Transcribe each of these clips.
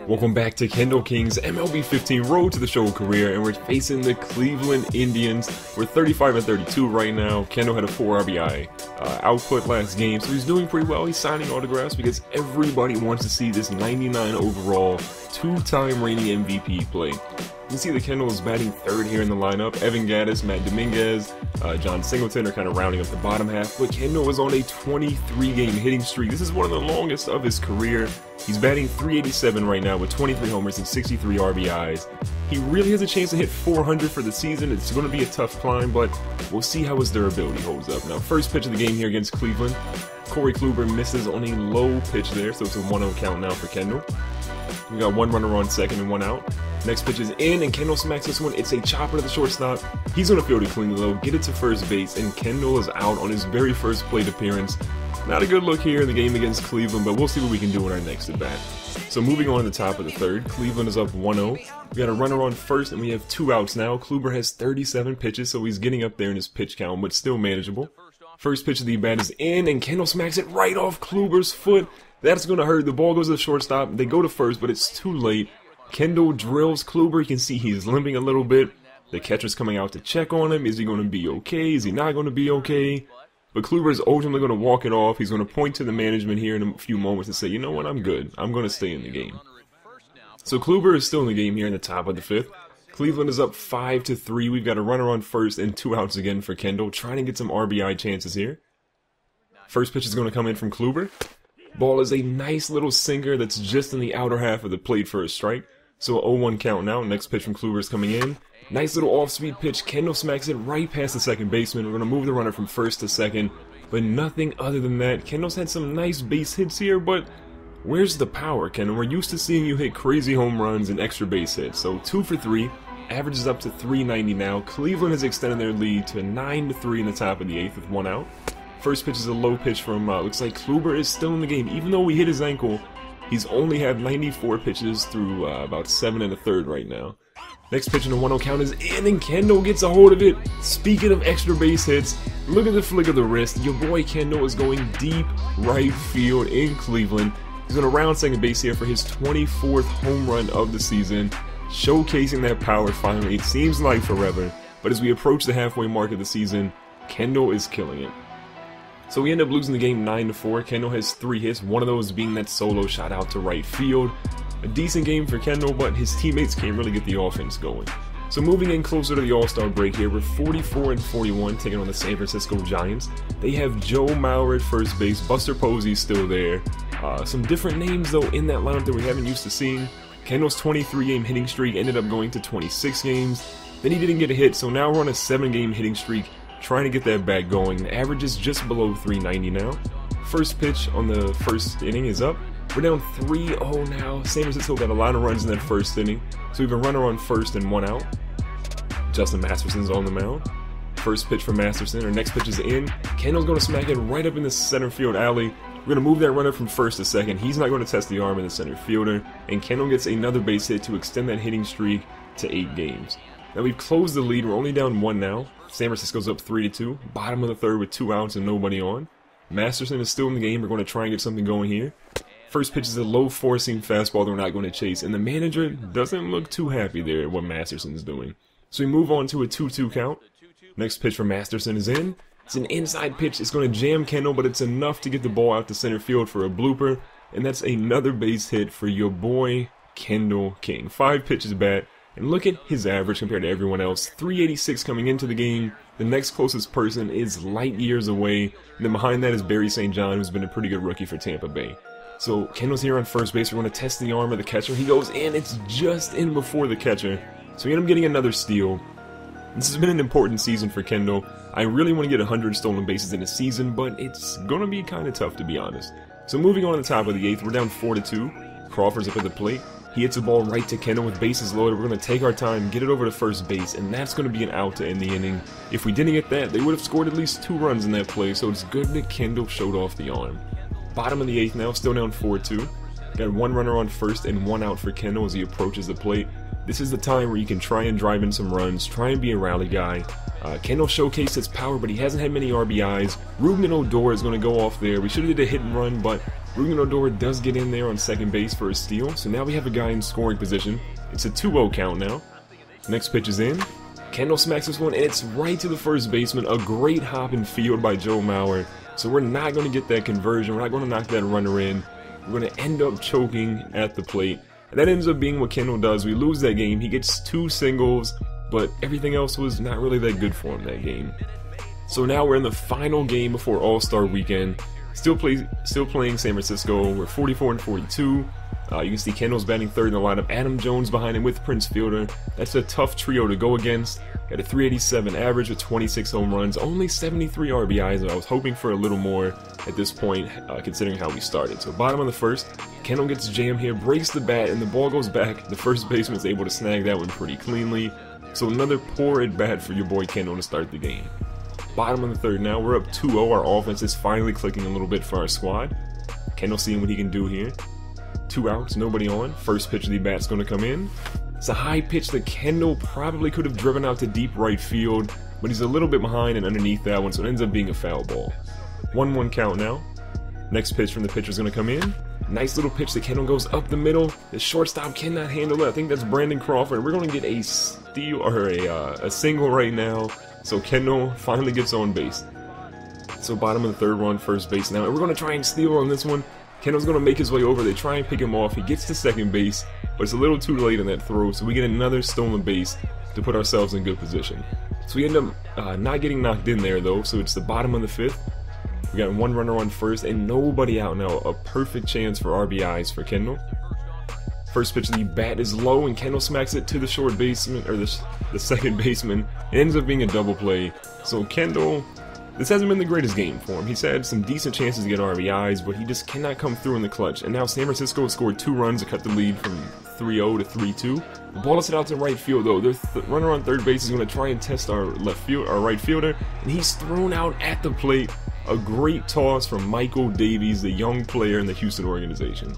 Welcome back to Kendall King's MLB 15 Road to the Show career, and we're facing the Cleveland Indians. We're 35-32 right now. Kendall had a 4 RBI output last game, so he's doing pretty well. He's signing autographs because everybody wants to see this 99 overall, 2-time reigning MVP play. You can see that Kendall is batting third here in the lineup. Evan Gattis, Matt Dominguez, John Singleton are kind of rounding up the bottom half, but Kendall is on a 23-game hitting streak. This is one of the longest of his career. He's batting .387 right now with 23 homers and 63 RBIs. He really has a chance to hit 400 for the season. It's going to be a tough climb, but we'll see how his durability holds up. Now, first pitch of the game here against Cleveland. Corey Kluber misses on a low pitch there, so it's a 1-0 count now for Kendall. We got one runner on second and one out. Next pitch is in, and Kendall smacks this one. It's a chopper to the shortstop. He's going to field it cleanly though, get it to first base, and Kendall is out on his very first plate appearance. Not a good look here in the game against Cleveland, but we'll see what we can do in our next at bat. So moving on to the top of the third, Cleveland is up 1-0. We got a runner on first, and we have 2 outs now. Kluber has 37 pitches, so he's getting up there in his pitch count, but still manageable. First pitch of the bat is in, and Kendall smacks it right off Kluber's foot. That's going to hurt. The ball goes to the shortstop. They go to first, but it's too late. Kendall drills Kluber. You can see he's limping a little bit. The catcher's coming out to check on him. Is he going to be okay? Is he not going to be okay? But Kluber is ultimately going to walk it off. He's going to point to the management here in a few moments and say, you know what, I'm good. I'm going to stay in the game. So Kluber is still in the game here in the top of the 5th. Cleveland is up 5-3. We've got a runner on first and 2 outs again for Kendall, trying to get some RBI chances here. First pitch is going to come in from Kluber. Ball is a nice little sinker that's just in the outer half of the plate for a strike. So an 0-1 count now. Next pitch from Kluber is coming in. Nice little off-speed pitch. Kendall smacks it right past the second baseman. We're going to move the runner from first to second, but nothing other than that. Kendall's had some nice base hits here, but where's the power, Kendall? We're used to seeing you hit crazy home runs and extra base hits. So 2 for 3. Average is up to .390 now. Cleveland has extended their lead to 9-3 in the top of the 8th with 1 out. First pitch is a low pitch from, looks like Kluber is still in the game. Even though we hit his ankle, he's only had 94 pitches through about 7 1/3 right now. Next pitch in the 1-0 count is in, and Kendall gets a hold of it. Speaking of extra base hits, look at the flick of the wrist. Your boy Kendall is going deep right field in Cleveland. He's going to round second base here for his 24th home run of the season, showcasing that power finally. It seems like forever, but as we approach the halfway mark of the season, Kendall is killing it. So we end up losing the game 9-4. Kendall has 3 hits, one of those being that solo shot out to right field. A decent game for Kendall, but his teammates can't really get the offense going. So moving in closer to the All-Star break here, we're 44-41 taking on the San Francisco Giants. They have Joe Mauer at first base, Buster Posey's still there. Some different names though in that lineup that we haven't used to seeing. Kendall's 23-game hitting streak ended up going to 26 games. Then he didn't get a hit, so now we're on a 7-game hitting streak, trying to get that back going. The average is just below .390 now. First pitch on the first inning is up. We're down 3-0 now. San Francisco got a lot of runs in that first inning. So we have a runner on first and 1 out. Justin Masterson's on the mound. First pitch from Masterson. Our next pitch is in. Kendall's going to smack it right up in the center field alley. We're going to move that runner from first to second. He's not going to test the arm of the center fielder. And Kendall gets another base hit to extend that hitting streak to 8 games. Now we've closed the lead. We're only down 1 now. San Francisco's up 3-2. Bottom of the 3rd with 2 outs and nobody on. Masterson is still in the game. We're going to try and get something going here. First pitch is a low 4-seam fastball that we're not going to chase, and the manager doesn't look too happy there at what Masterson's doing. So we move on to a 2-2 count. Next pitch from Masterson is in. It's an inside pitch. It's going to jam Kendall, but it's enough to get the ball out to center field for a blooper, and that's another base hit for your boy Kendall King. 5 pitches bat, and look at his average compared to everyone else. .386 coming into the game. The next closest person is light years away, and then behind that is Barry St. John, who's been a pretty good rookie for Tampa Bay. So Kendall's here on first base. We're going to test the arm of the catcher. He goes in. It's just in before the catcher. So we end up getting another steal. This has been an important season for Kendall. I really want to get 100 stolen bases in a season, but it's going to be kind of tough to be honest. So moving on to the top of the 8th, we're down 4-2. Crawford's up at the plate. He hits a ball right to Kendall with bases loaded. We're going to take our time, get it over to first base, and that's going to be an out to end the inning. If we didn't get that, they would have scored at least 2 runs in that play, so it's good that Kendall showed off the arm. Bottom of the 8th now, still down 4-2. Got 1 runner on first and 1 out for Kendall as he approaches the plate. This is the time where you can try and drive in some runs, try and be a rally guy. Kendall showcased his power, but he hasn't had many RBIs. Ruben Odor is going to go off there. We should have did a hit and run, but Ruben Odor does get in there on second base for a steal, so now we have a guy in scoring position. It's a 2-0 count now. Next pitch is in. Kendall smacks this one, and it's right to the first baseman. A great hop and field by Joe Mauer. So we're not going to get that conversion. We're not going to knock that runner in. We're going to end up choking at the plate. And that ends up being what Kendall does. We lose that game. He gets 2 singles, but everything else was not really that good for him that game. So now we're in the final game before All-Star Weekend. Still playing San Francisco. We're 44-42. You can see Kendall's batting third in the lineup. Adam Jones behind him with Prince Fielder. That's a tough trio to go against. Got a 387 average with 26 home runs. Only 73 RBIs. I was hoping for a little more at this point, considering how we started. So bottom of the first, Kendall gets jammed here, breaks the bat, and the ball goes back. The first baseman's able to snag that one pretty cleanly. So another poor at bat for your boy Kendall to start the game. Bottom of the third now, we're up 2-0. Our offense is finally clicking a little bit for our squad. Kendall seeing what he can do here. 2 outs, nobody on. First pitch of the bat's going to come in. It's a high pitch that Kendall probably could have driven out to deep right field, but he's a little bit behind and underneath that one, so it ends up being a foul ball. 1-1 count now. Next pitch from the pitcher is going to come in. Nice little pitch that Kendall goes up the middle. The shortstop cannot handle it. I think that's Brandon Crawford. We're going to get a steal or a single right now. So Kendall finally gets on base. So bottom of the third, we're on first base now, and we're going to try and steal on this one. Kendall's going to make his way over. They try and pick him off. He gets to second base, but it's a little too late in that throw, so we get another stolen base to put ourselves in good position. So we end up not getting knocked in there, though, so it's the bottom of the fifth. We got 1 runner on first and nobody out now. A perfect chance for RBIs for Kendall. First pitch of the bat is low, and Kendall smacks it to the short baseman, or the second baseman. It ends up being a double play. So Kendall, this hasn't been the greatest game for him. He's had some decent chances to get RBIs, but he just cannot come through in the clutch. And now San Francisco has scored 2 runs to cut the lead from 3-0 to 3-2. The ball is hit out to right field, though. The runner on third base is going to try and test our right fielder, and he's thrown out at the plate. A great toss from Michael Davies, the young player in the Houston organization.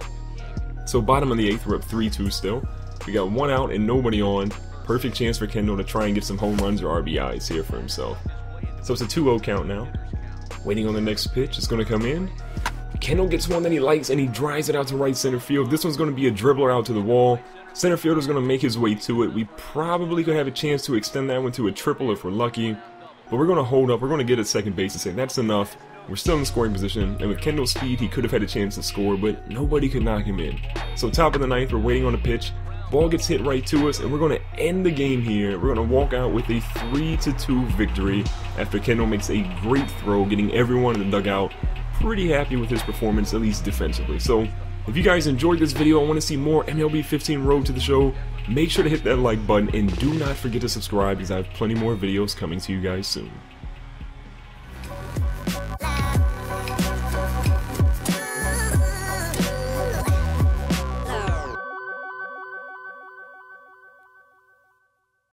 So bottom of the 8th, we're up 3-2 still. We got 1 out and nobody on. Perfect chance for Kendall to try and get some home runs or RBIs here for himself. So it's a 2-0 count now. Waiting on the next pitch. It's going to come in. Kendall gets one that he likes, and he drives it out to right center field. This one's going to be a dribbler out to the wall. Center fielder's going to make his way to it. We probably could have a chance to extend that one to a triple if we're lucky. But we're going to hold up. We're going to get at second base and say that's enough. We're still in the scoring position, and with Kendall's speed, he could have had a chance to score, but nobody could knock him in. So top of the 9th, we're waiting on a pitch. Ball gets hit right to us, and we're going to end the game here. We're going to walk out with a 3-2 victory after Kendall makes a great throw, getting everyone in the dugout pretty happy with his performance, at least defensively. So if you guys enjoyed this video and want to see more MLB 15 Road to the Show, make sure to hit that like button, and do not forget to subscribe because I have plenty more videos coming to you guys soon.